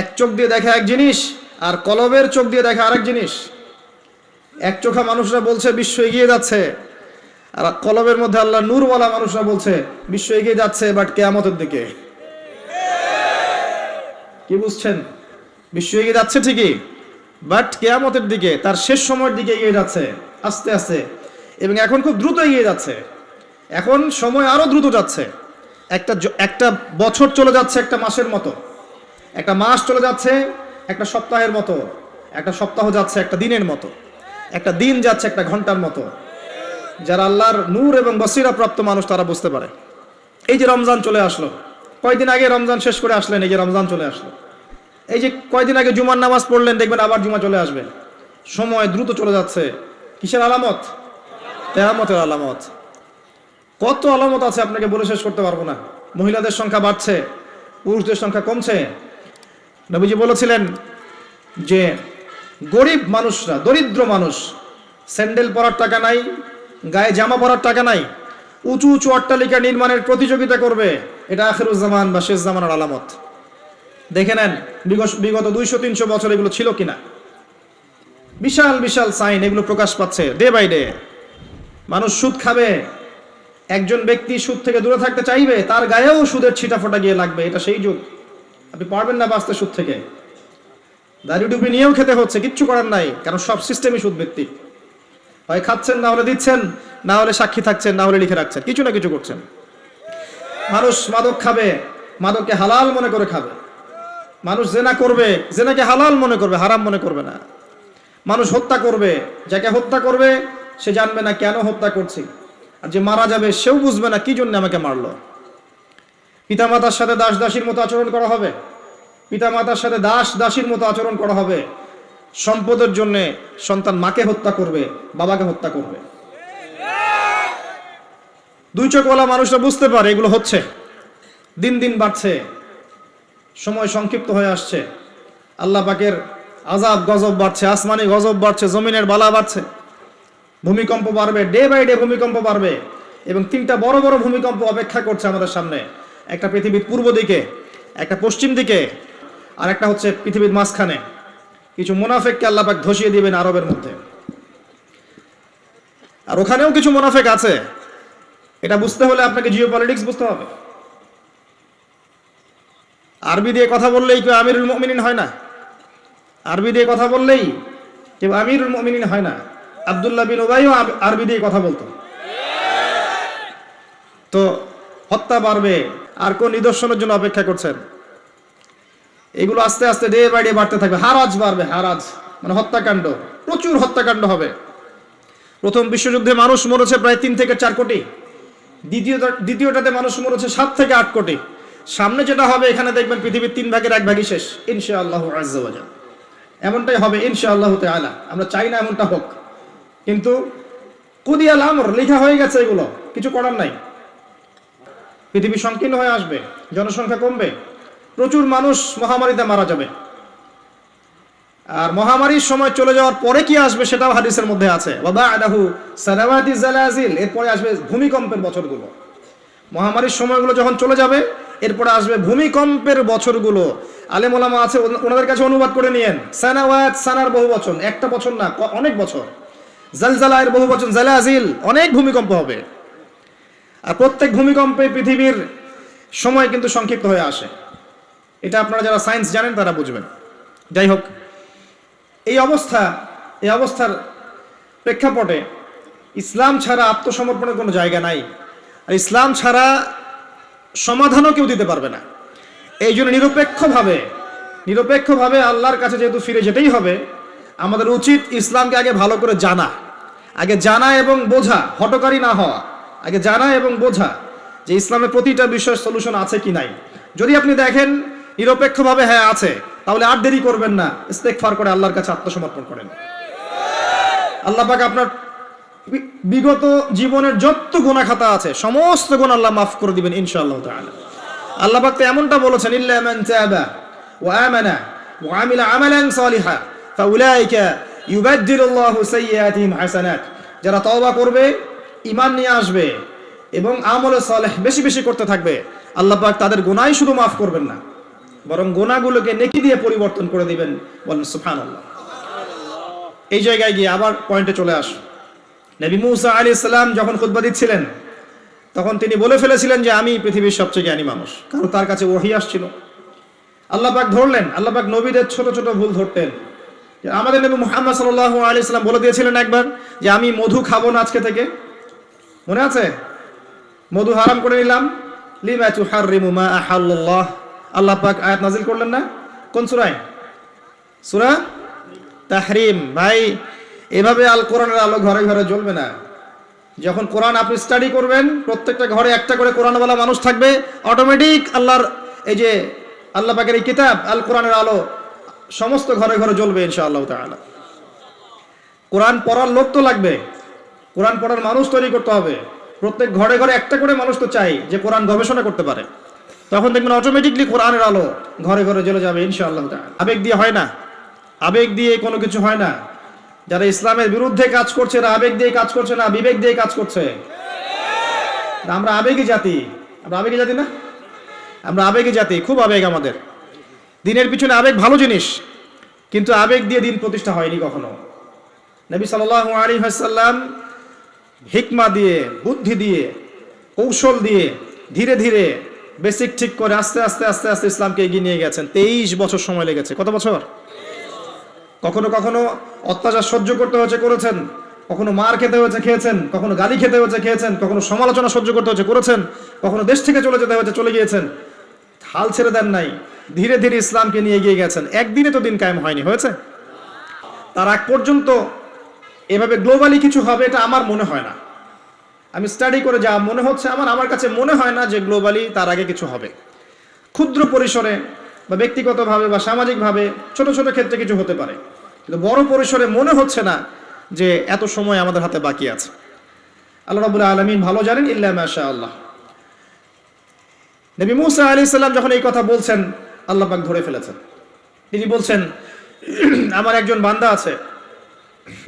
এক চোখ দিয়ে দেখে এক জিনিস, আর কলবের চোখ দিয়ে দেখে আরেক জিনিস। এক চোখা মানুষরা বলছে বিশ্ব এগিয়ে যাচ্ছে, আর কলবের মধ্যে আল্লাহ নূরওয়ালা মানুষরা বলছে বিশ্ব এগিয়ে যাচ্ছে বাট কিয়ামতের দিকে। কি বুঝছেন? বিশ্ব এগিয়ে যাচ্ছে ঠিকই, বাট কিয়ামতের দিকে, তার শেষ সময়ের দিকে এগিয়ে যাচ্ছে আস্তে আস্তে, এবং এখন খুব দ্রুত এগিয়ে যাচ্ছে। এখন সময় আরো দ্রুত যাচ্ছে। একটা বছর চলে যাচ্ছে একটা মাসের মতো, একটা মাস চলে যাচ্ছে একটা সপ্তাহের মতো, একটা সপ্তাহ যাচ্ছে একটা দিনের মতো, একটা দিন যাচ্ছে একটা ঘন্টার মতো। যারা আল্লাহর নূর এবং বসিরা প্রাপ্ত মানুষ তারা বুঝতে পারে। এই যে রমজান চলে আসলো, কয়দিন আগে রমজান শেষ করে আসলেন, এই যে রমজান চলে আসলো। এই যে কয়দিন আগে জুমার নামাজ পড়লেন, দেখবেন আবার জুমা চলে আসবে। সময় দ্রুত চলে যাচ্ছে। কিসের আলামত? কিয়ামতের আলামত। কত আলামত আছে আপনাকে বলে শেষ করতে পারবো না। মহিলাদের সংখ্যা বাড়ছে, পুরুষদের সংখ্যা কমছে। নবীজি বলেছিলেন যে গরিব মানুষরা, দরিদ্র মানুষ, স্যান্ডেল পরার টাকা নাই, গায়ে জামা পরার টাকা নাই, উঁচু উঁচু অট্টালিকা নির্মাণের প্রতিযোগিতা করবে। এটা আখিরুজ্জামান বা শেষ জামানার আলামত। দেখে নেন বিগত 200-300 বছর এগুলো ছিল কিনা। বিশাল বিশাল সাইন এগুলো প্রকাশ পাচ্ছে ডে বাই ডে। মানুষ সুদ খাবে, একজন ব্যক্তি সুদ থেকে দূরে থাকতে চাইবে, তার গায়েও সুদের ছিটাফোটা গিয়ে লাগবে। এটা সেই যুগ। আপনি পারবেন না বাঁচতে সুদ থেকে। দাড়ি টুপি নিয়েও খেতে হচ্ছে, কিচ্ছু করার নাই, কারণ সব সিস্টেমই সুদ ভিত্তিক। হয় খাচ্ছেন, না হলে দিচ্ছেন, না হলে সাক্ষী থাকছেন, না হলে লিখে রাখছেন, কিছু না কিছু করছেন। মানুষ মাদক খাবে, মাদককে হালাল মনে করে খাবে। মানুষ জেনা করবে, জেনাকে হালাল মনে করবে, হারাম মনে করবে না। মানুষ হত্যা করবে, যাকে হত্যা করবে সে জানবে না কেন হত্যা করছি, আর যে মারা যাবে সেও বুঝবে না কি জন্য আমাকে মারলো। পিতামাতার সাথে দাস দাসীর মতো আচরণ করা হবে, পিতামাতার সাথে দাস দাসীর মতো আচরণ করা হবে। সম্পদের জন্য সন্তান মাকে হত্যা করবে, বাবাকে হত্যা করবে। দুই চোখওয়ালা মানুষরা বুঝতে পারে এগুলো হচ্ছে, দিন দিন বাড়ছে, সময় সংক্ষিপ্ত হয়ে আসছে। আল্লাহ পাকের আযাব গজব বাড়ছে, আসমানি গজব বাড়ছে, জমিনের বালা বাড়ছে, ভূমিকম্প বাড়বে, ডে বাই ডে ভূমিকম্প বাড়বে। এবং 3টা বড় বড় ভূমিকম্প অপেক্ষা করছে আমাদের সামনে। একটা পৃথিবীর পূর্ব দিকে, একটা পশ্চিম দিকে, আর একটা হচ্ছে পৃথিবীর মাঝখানে। কিছু মুনাফিককে আল্লাহ পাক ধসিয়ে দিবেন আরবের মধ্যে, আর ওখানেও কিছু মুনাফিক আছে। এটা বুঝতে হলে আপনাকে জিওপলিটিক্স বুঝতে হবে। আরবি দিয়ে কথা বললেই কেউ আমিরুল মুমিনিন হয় না। আরবি দিয়ে কথা বললেই কেউ আমিরুল মুমিনিন হয় না। আব্দুল্লাহ বিন উবাইও আরবি দিয়ে কথা বলতো। তো হত্যা বাড়বে, আর কোন নিদর্শনের জন্য অপেক্ষা করছেন? এগুলো আস্তে আস্তে ডে বাই ডে বাড়তে থাকবে। হারাজ বাড়বে, হারাজ মানে হত্যাকাণ্ড, প্রচুর হত্যাকাণ্ড হবে। প্রথম বিশ্বযুদ্ধে মানুষ মরেছে প্রায় 3 থেকে 4 কোটি। দ্বিতীয়টাতে মানুষ মরেছে 7 থেকে 8 কোটি। সামনে যেটা হবে, এখানে দেখবেন পৃথিবীর 3 ভাগের 1 ভাগই শেষ ইনশাআল্লাহু আযজা ওয়া জাল। এমনটাই হবে ইনশাআল্লাহু তাআলা। আমরা চাই না এমনটা হোক, কিন্তু কুদিয়াল আমর, লেখা হয়ে গেছে, এগুলো কিছু করার নাই। পৃথিবী সংকীর্ণ হয়ে আসবে, জনসংখ্যা কমবে, প্রচুর মানুষ মহামারীতে মারা যাবে। আর মহামারীর সময় চলে যাওয়ার পরে কি আসবে সেটাও হাদিসের মধ্যে আছে, ওয়া বা'দাহু সানাওয়াতি জালাজিল, এরপরে আসবে ভূমিকম্পের বছরগুলো। মহামারীর সময়গুলো যখন চলে যাবে, এরপরে আসবে ভূমিকম্পের বছরগুলো। আলেম ওলামা আছে, ওনাদের কাছে অনুবাদ করে নিয়েন। সানাওয়াত, সানার বহু বচন, একটা বছর না, অনেক বছর। জালজালায়ের বহু বচন জালাজিল, অনেক ভূমিকম্প হবে। আর প্রত্যেক ভূমিকম্পে পৃথিবীর সময় কিন্তু সংক্ষিপ্ত হয়ে আসে। এটা আপনারা যারা সায়েন্স জানেন তারা বুঝবেন। যাই হোক, এই অবস্থার প্রেক্ষাপটে ইসলাম ছাড়া আত্মসমর্পণের কোনো জায়গা নাই, আর ইসলাম ছাড়া সমাধানও কেউ দিতে পারবে না। এই জন্য নিরপেক্ষভাবে আল্লাহর কাছে যেহেতু ফিরে যেতেই হবে, আমাদের উচিত ইসলামকে আগে ভালো করে জানা এবং বোঝা, হটকারী না হওয়া। আগে জানা এবং বোঝা যে ইসলামের প্রতিটা বিষয়ের সলিউশন আছে কি নাই। যদি আপনি দেখেন নিরপেক্ষভাবে হ্যাঁ আছে, তাহলে আর দেরি করবেন না, ইস্তেগফার করে আল্লাহর কাছে আত্মসমর্পণ করেন। আল্লাহ পাক আপনার বিগত জীবনের যত গুনাহ খাতা আছে সমস্ত গুনাহ আল্লাহ মাফ করে দিবেন ইনশাআল্লাহ তাআলা। আল্লাহ পাক তো এমনটা বলেছেন, ইল্লা মান তাবা ওয়া আমানা ওয়া আমিলা আমালান সালিহা ফাউলাইকা ইউবাদদিলুল্লাহু সাইয়্যাতিহিম হাসানাত। যারা তওবা করবে, ঈমান নিয়ে আসবে এবং আমলে সালেহ বেশি বেশি করতে থাকবে, আল্লাহ পাক তাদের গুনাহই শুধু মাফ করবেন না, বরং গুনাহগুলোকে নেকি দিয়ে পরিবর্তন করে দিবেন। বলেন সুবহানাল্লাহ। এই জায়গায় গিয়ে আবার পয়েন্টে চলে আস। নবী মুসা আলাইহিস সালাম যখন খুতবা দিচ্ছিলেন তখন তিনি বলে ফেলেছিলেন যে আমি পৃথিবীর সবচেয়ে জ্ঞানী মানুষ, কারণ তার কাছে ওহী আসছিল। আল্লাহ পাক ধরলেন, আল্লাহ পাক নবীদের ছোট ছোট ভুল ধরতেন। আমাদের নবী মুহাম্মদ সাল্লাল্লাহু আলাইহি সাল্লাম বলে দিয়েছিলেন একবার যে আমি মধু খাবো না আজকে থেকে, মনে আছে? মধু হারাম করে নিলাম। লিমা তুহাররিমু মা আহাল্লাল্লাহ, আল্লাহ পাক আয়াত নাযিল করলেন না? কোন সূরায়? সূরা তাহরিম। ভাই, এভাবে আল কোরআনের আলো ঘরে ঘরে জ্বলবে না। যখন কোরআন আপনি স্টাডি করবেন, প্রত্যেকটা ঘরে একটা করে কোরআনওয়ালা মানুষ থাকবে, অটোমেটিক আল্লাহর এই যে আল্লাহ পাকের এই কিতাব আল কোরআনের আলো সমস্ত ঘরে ঘরে জ্বলবে ইনশাআল্লাহ তাআলা। কোরআন পড়ার লোক তো লাগবে, কোরআন পড়ার মানুষ তৈরি করতে হবে। প্রত্যেক ঘরে ঘরে একটা করে মানুষ তো চাই যে কোরআন গবেষণা করতে পারে। তখন দেখবেন অটোমেটিকলি কোরআনের আলো ঘরে ঘরে জ্বলে যাবে ইনশাআল্লাহ তাআলা। আবেগ দিয়ে হয় না, আবেগ দিয়ে কোনো কিছু হয় না। যারা ইসলামের বিরুদ্ধে কাজ করছে না, আবেগ দিয়ে কাজ করছে না, বিবেক দিয়ে কাজ করছে। আমরা আবেগী জাতি, আমরা আবেগী জাতি না? আমরা আবেগী জাতি, খুব আবেগ আমাদের। দিনের পিছনে আবেগ ভালো জিনিস, কিন্তু আবেগ দিয়ে দিন প্রতিষ্ঠা হয়নি কখনো। নবী সাল্লাল্লাহু আলাইহি ওয়াসাল্লাম হিকমা দিয়ে, বুদ্ধি দিয়ে, কৌশল দিয়ে ধীরে ধীরে বেসিক ঠিক করে আস্তে আস্তে আস্তে আস্তে ইসলামকে এগিয়ে নিয়ে গেছেন। 23 বছর সময় লেগেছে। কত বছর? কখনো কখনো অত্যাচার সহ্য করতে হয়েছে, করেছেন। কখনো মার খেতে হয়েছে, খেয়েছেন। কখনো গালি খেতে হয়েছে, খেয়েছেন। কখনো সমালোচনা সহ্য করতে হয়েছে, করেছেন। কখনো দেশ থেকে চলে যেতে হয়েছে, চলে গিয়েছেন। হাল ছেড়ে দেন নাই, ধীরে ধীরে ইসলামকে নিয়ে এগিয়ে গেছেন। একদিনে তো দিন কায়েম হয়নি, হয়েছে? তার আগ পর্যন্ত এভাবে গ্লোবালি কিছু হবে এটা আমার মনে হয় না। আমি স্টাডি করে যা মনে হচ্ছে আমার কাছে মনে হয় না যে গ্লোবালি তার আগে কিছু হবে। ক্ষুদ্র পরিসরে বা ব্যক্তিগতভাবে বা সামাজিকভাবে ছোট ছোট ক্ষেত্রে কিছু হতে পারে, কিন্তু বড় পরিসরে মনে হচ্ছে না যে এত সময় আমাদের হাতে বাকি আছে। আল্লাহ রাব্বুল আলামিন ভালো জানেন, ইল্লা মাশাআল্লাহ। নবী মুসা আলাইহিস সালাম যখন এই কথা বলছেন, আল্লাহ পাক ধরে ফেলেছেন। তিনি বলছেন আমার একজন বান্দা আছে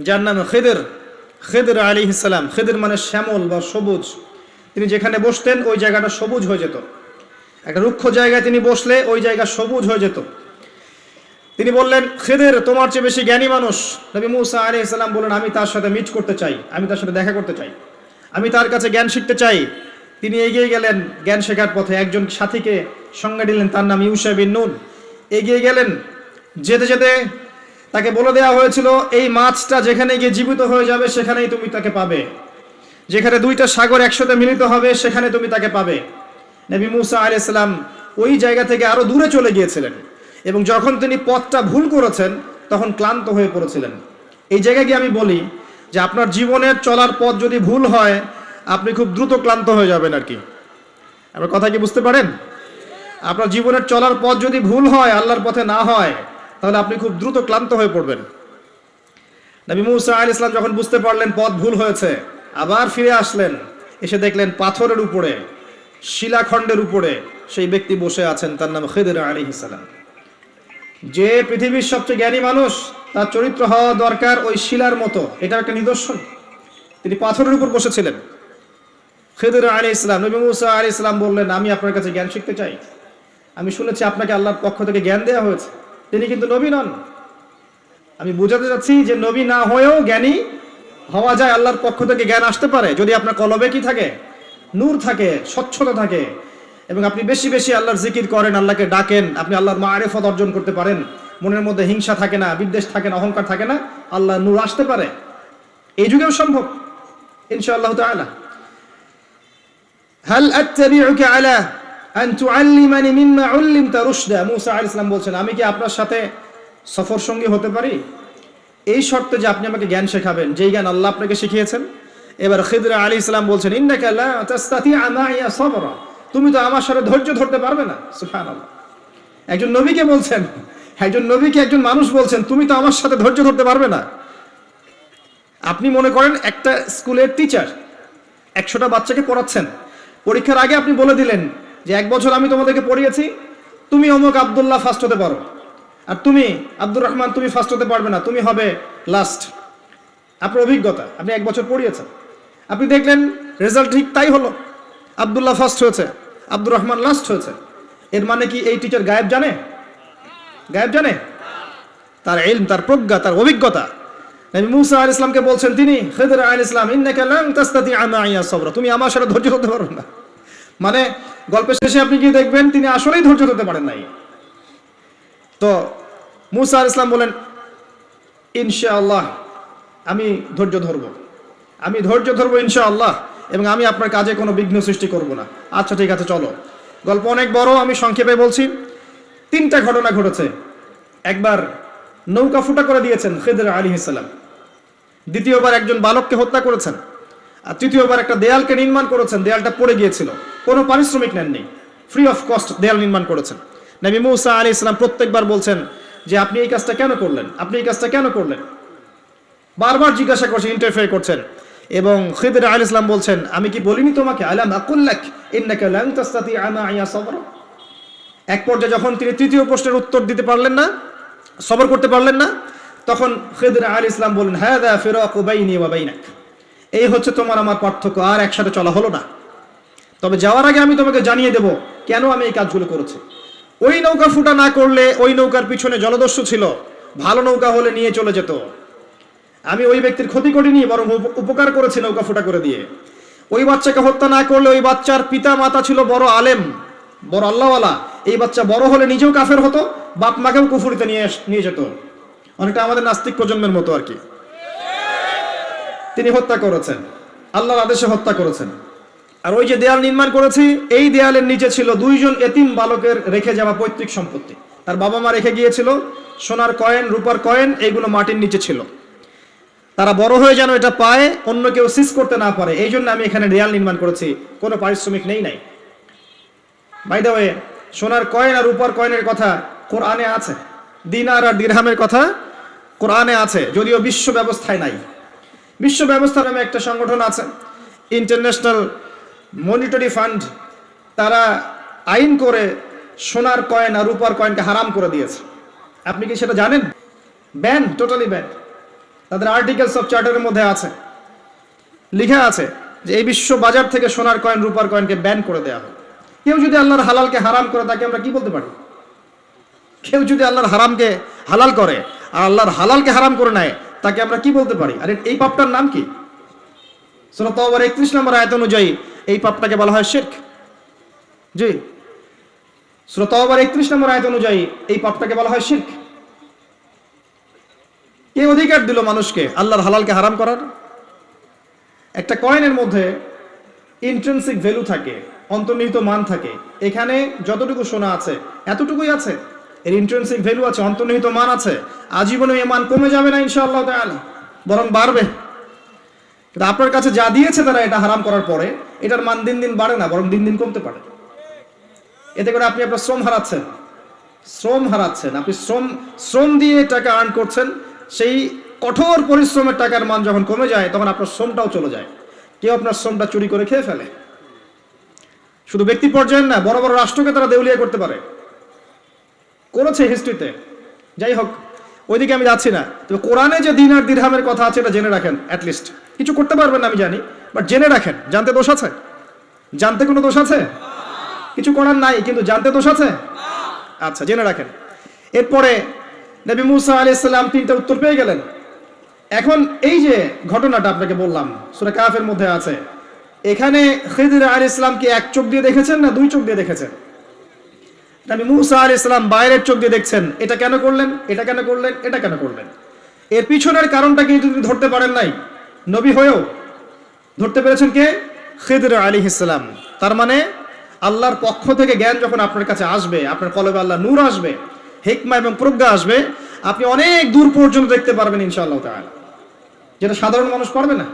যার নাম খিদর, খিদর আলাইহিস সালাম। খিদর মানে শ্যামল বা সবুজ। তিনি যেখানে বসতেন ওই জায়গাটা সবুজ হয়ে যেত। একটা রুক্ষ জায়গায় তিনি বসলে ওই জায়গা সবুজ হয়ে যেত। তিনি বললেন, খিদর তোমার চেয়ে বেশি জ্ঞানী মানুষ। নবী মুসা আলাইহিস সালাম বললেন, আমি তার সাথে মিট করতে চাই, আমি তার সাথে দেখা করতে চাই, আমি তার কাছে জ্ঞান শিখতে চাই। তিনি এগিয়ে গেলেন জ্ঞান শেখার পথে। একজন সাথীকে সঙ্গে দিলেন, তার নাম ইউশা বিন নুন। এগিয়ে গেলেন, যেতে যেতে তাকে বলে দেওয়া হয়েছিল এই মাছটা যেখানে গিয়ে জীবিত হয়ে যাবে সেখানেই তুমি তাকে পাবে, যেখানে দুইটা সাগর একসাথে মিলিত হবে সেখানে তুমি তাকে পাবে। নবী মুসা আলাইহিস সালাম ওই জায়গা থেকে আরো দূরে চলে গিয়েছিলেন, এবং যখন তিনি পথটা ভুল করেছেন তখন ক্লান্ত হয়ে পড়েছিলেন। এই জায়গায় গিয়ে আমি বলি যে আপনার জীবনের চলার পথ যদি ভুল হয়, আপনি খুব দ্রুত ক্লান্ত হয়ে যাবেন আর কি। আমার কথা কি বুঝতে পারেন? আপনার জীবনের চলার পথ যদি ভুল হয়, আল্লাহর পথে না হয়, তাহলে আপনি খুব দ্রুত ক্লান্ত হয়ে পড়বেন। নবী মুসা আলাইহিস সালাম যখন বুঝতে পারলেন পথ ভুল হয়েছে, আবার ফিরে আসলেন। এসে দেখলেন পাথরের উপরে, শিলাখণ্ডের উপরে সেই ব্যক্তি বসে আছেন, তার নাম খিদর আলাইহিস সালাম। যে পৃথিবীর সবচেয়ে জ্ঞানী মানুষ, তার চরিত্র হওয়া দরকার ওই শিলার মতো। এটা একটা নিদর্শন। তিনি পাথরের উপর বসেছিলেন। খিদর আলাইহিস সালাম, নবী মুসা আলাইহিস সালাম বললেন, আমি আপনার কাছে জ্ঞান শিখতে চাই। আমি শুনেছি আপনাকে আল্লাহর পক্ষ থেকে জ্ঞান দেওয়া হয়েছে। তিনি কিন্তু নবী নন। আমি বোঝাতে চাচ্ছি যে নবী না হয়েও জ্ঞানী হওয়া যায়, আল্লাহর পক্ষ থেকে জ্ঞান আসতে পারে যদি আপনার কলবে কি থাকে, নূর থাকে, স্বচ্ছতা থাকে, এবং আপনি বেশি বেশি আল্লাহর জিকির করেন, আল্লাহকে ডাকেন, আপনি আল্লাহর মারিফত অর্জন করতে পারেন। মনের মধ্যে হিংসা থাকে না, বিদ্বেষ থাকে না, অহংকার থাকে না, আল্লাহর নূর আসতে পারে। এই যুগেও সম্ভব ইনশাআল্লাহ তাআলা। হাল আত্তাবিউকা আলা আন তুআল্লিমানি মিম্মা উল্লিমতা রুশদা। মুসা আলাইহিস সালাম বলছেন, আমি কি আপনার সাথে সফর সঙ্গী হতে পারি? এই শর্তে যে আপনি আমাকে জ্ঞান শেখাবেন, যেই জ্ঞান আল্লাহ আপনাকে শিখিয়েছেন। এবার খিদর আলাইহিস সালাম বলছেন, ইন্নাকা লা তাসতাতি'আ মা'ইয়া সাবরা। তুমি তো আমার সাথে ধৈর্য ধরতে পারবে না। সুবহানাল্লাহ। একজন নবীকে বলছেন, একজন নবীকে একজন মানুষ বলছেন, তুমি তো আমার সাথে ধৈর্য ধরতে পারবে না। আপনি মনে করেন একটা স্কুলের টিচার 100টা বাচ্চাকে পড়াচ্ছেন। পরীক্ষার আগে আপনি বলে দিলেন যে 1 বছর আমি তোমাদেরকে পড়িয়েছি, তুমি অমুক আব্দুল্লাহ ফার্স্ট হতে পারো, আর তুমি আব্দুর রহমান তুমি ফার্স্ট হতে পারবে না, তুমি হবে লাস্ট। আপনার অভিজ্ঞতা, আপনি 1 বছর পড়িয়েছেন, আপনি দেখলেন রেজাল্ট ঠিক তাই হলো। আব্দুল্লাহ ফার্স্ট হয়েছে, আব্দুর রহমান লাস্ট হয়েছে। এর মানে কি এই টিচার গায়েব জানে? গায়েব জানে? তার ইলম, তার প্রজ্ঞা, তার অভিজ্ঞতা। নবী মুসা আলাইহিস সালামকে বলছেন তিনি, খিদর আলাইহিস সালাম, ইন্নাকা লান তাসতাতিআ মাইয়া সাবরা, তুমি আমার সাথে ধৈর্য ধরতে পারবে না। মানে গল্পের শেষে আপনি কি দেখবেন, তিনি আসলেই ধৈর্য ধরতে পারেন নাই। তো মুসা আলাইহিস সালাম বলেন, ইনশাআল্লাহ আমি ধৈর্য ধরবো, আমি ধৈর্য ধরবো ইনশাআল্লাহ, এবং আমি আপনার কাজে কোনো বিঘ্ন সৃষ্টি করব না। আচ্ছা ঠিক আছে, চলো। গল্প অনেক বড়, আমি সংক্ষেপে বলছি। 3টা ঘটনা ঘটেছে। একবার নৌকা ফুটা করে দিয়েছেন খিদর আলাইহিস সালাম, দ্বিতীয়বার একজন বালককে হত্যা করেছেন, আর তৃতীয়বার একটা দেয়ালকে নির্মাণ করেছেন, দেয়ালটা পড়ে গিয়েছিল, কোনো পারিশ্রমিক নেননি, ফ্রি অফ কস্ট দেয়াল নির্মাণ করেছেন। নবী মুসা আলাইহিস সালাম প্রত্যেকবার বলছেন যে আপনি এই কাজটা কেন করলেন, আপনি এই কাজটা কেন করলেন, বারবার জিজ্ঞাসা করছেন, ইন্টারফেয়ার করছেন। এবং খিদর আলাইহিস সালাম বলছেন, আমি কি বলিনি তোমাকে, আলাম আকুল লাক ইন্নাকা লান তাসতাতিআ মাইয়া সাবরা। এক পর্যায়ে যখন তিনি তৃতীয় প্রশ্নের উত্তর দিতে পারলেন না, সবর করতে পারলেন না, তখন খিদর আলাইহিস সালাম বলেন, হাযা ফিরাকু বাইনি ওয়া বাইনাক, এই হচ্ছে তোমার আমার পার্থক্য, আর একসাথে চলা হলো না। তবে যাওয়ার আগে আমি তোমাকে জানিয়ে দেব কেন আমি এই কাজগুলো করেছি। ওই নৌকা ফুটা না করলে, ওই নৌকার পিছনে জলদস্যু ছিল, ভালো নৌকা হলে নিয়ে চলে যেত। আমি ওই ব্যক্তির ক্ষতি করিনি, বরং উপকার করেছি নৌকা ফুটা করে দিয়ে। ওই বাচ্চাকে হত্যা না করলে, ওই বাচ্চার পিতা মাতা ছিল বড় আলেম, বড় আল্লাহওয়ালা, এই বাচ্চা বড় হলে নিজেও কাফের হতো, বাপ মাকেও কুফরিতে নিয়ে যেত। অনেকটা আমাদের নাস্তিক প্রজন্মের মতো আর কি। তিনি হত্যা করেছেন, আল্লাহর আদেশে হত্যা করেছেন। আর ওই যে দেয়াল নির্মাণ করেছি, এই দেয়ালের নিচে ছিল 2 জন এতিম বালকের রেখে যাওয়া পৈতৃক সম্পত্তি। তার বাবা মা রেখে গিয়েছিল সোনার কয়েন, রূপার কয়েন, এইগুলো মাটির নিচে ছিল। তারা বড় হয়ে যেন এটা পায়, অন্য কেউ সিজ করতে না পারে, এই জন্য আমি এখানে দেয়াল নির্মাণ করেছি, কোনো পারিশ্রমিক নাই। বাই দ্য ওয়ে, সোনার কয়েন আর রূপার কয়েনের কথা কোরআনে আছে, দিনার আর দিরহামের কথা কোরআনে আছে, যদিও বিশ্ব ব্যবস্থায় নাই। বিশ্ব ব্যবস্থা নামে একটা সংগঠন আছে, ইন্টারন্যাশনাল মনিটারি ফান্ড, তারা আইন করে সোনার কয়েন আর রূপার কয়েনকে হারাম করে দিয়েছে। আপনি কি সেটা জানেন? Ban, totally ban. তাদের আর্টিকেলস অফ চার্টারের মধ্যে আছে, লিখা আছে যে এই বিশ্ব বাজার থেকে সোনার কয়েন, রূপার কয়েনকে ব্যান করে দেওয়া হয়। কেউ যদি আল্লাহর হালালকে হারাম করে, তাকে আমরা কি বলতে পারি? কেউ যদি আল্লাহর হারামকে হালাল করে আর আল্লাহর হালালকে হারাম করে নেয়, তাকে আমরা কি বলতে পারি? আরে এই পাপটার নাম কি? সূরা তাওবার 31 নম্বর আয়াত অনুযায়ী এই পাপটাকে বলা হয় শিরক। জি, সূরা তাওবার 31 নম্বর আয়াত অনুযায়ী এই পাপটাকে বলা হয় শিরক। কে অধিকার দিল মানুষকে আল্লাহর হালালকে হারাম করার? একটা কয়েনের মধ্যে ইন্ট্রিনসিক ভ্যালু থাকে, অন্তর্নিহিত মান থাকে। এখানে যতটুকু সোনা আছে এতটুকুই আছে, এর ইন্ট্রিনসিক ভ্যালু আছে, অন্তর্নিহিত মান আছে। আজীবনে এই মান কমে যাবে না ইনশাআল্লাহ তাআলা, বরং বাড়বে। কিন্তু আপনার কাছে যা দিয়েছে তারা এটা হারাম করার পরে, এটার মান দিন দিন বাড়ে না, বরং দিন দিন কমতে পারে। এতে করে আপনি আপনার শ্রম হারাচ্ছেন। আপনি শ্রম দিয়ে টাকা আর্ন করছেন, সেই কঠোর পরিশ্রমের টাকার মান যখন কমে যায়, তখন আপনার শ্রমটাও চলে যায়। কেউ আপনার শ্রমটা চুরি করে খেয়ে ফেলে। শুধু ব্যক্তি পর্যায়ে না, বড় বড় রাষ্ট্রকে তারা দেউলিয়া করতে পারে, করেছে হিস্ট্রিতে। যাই হোক, ওইদিকে আমি যাচ্ছি না। তবে কোরআনে যে দিন আর দিরহামের কথা আছে, এটা জেনে রাখেন। অ্যাটলিস্ট কিছু করতে পারবেন না আমি জানি, বাট জেনে রাখেন। জানতে দোষ আছে? জানতে কোনো দোষ আছে? কিছু করার নাই, কিন্তু জানতে দোষ আছে? আচ্ছা, জেনে রাখেন। এরপরে নবী মুসা আলাইহিস সালাম 3টা উত্তর পেয়ে গেলেন। এখন এই যে ঘটনাটা আপনাকে বললাম, সূরা কাফের মধ্যে আছে, এখানে খিদর আলাইহিস সালাম কি এক চোখ দিয়ে দেখেছেন না 2 চোখ দিয়ে দেখেছেন? নবী মুসা আলাইহিস সালাম বাইরের চোখ দিয়ে দেখছেন, এটা কেন করলেন, এটা কেন করলেন, এটা কেন করলেন। এর পিছনের কারণটা কিন্তু তিনি ধরতে পারেন নাই। নবী হয়েও ধরতে পেরেছেন কে? খিদর আলাইহিস সালাম। তার মানে আল্লাহর পক্ষ থেকে জ্ঞান যখন আপনার কাছে আসবে, আপনার কলবে আল্লাহ নূর আসবে, হিকমা এবং প্রজ্ঞা আসবে, আপনি অনেক দূর পর্যন্ত দেখতে পারবেন ইনশাআল্লাহ তাআলা, যেটা সাধারণ মানুষ পারবে না।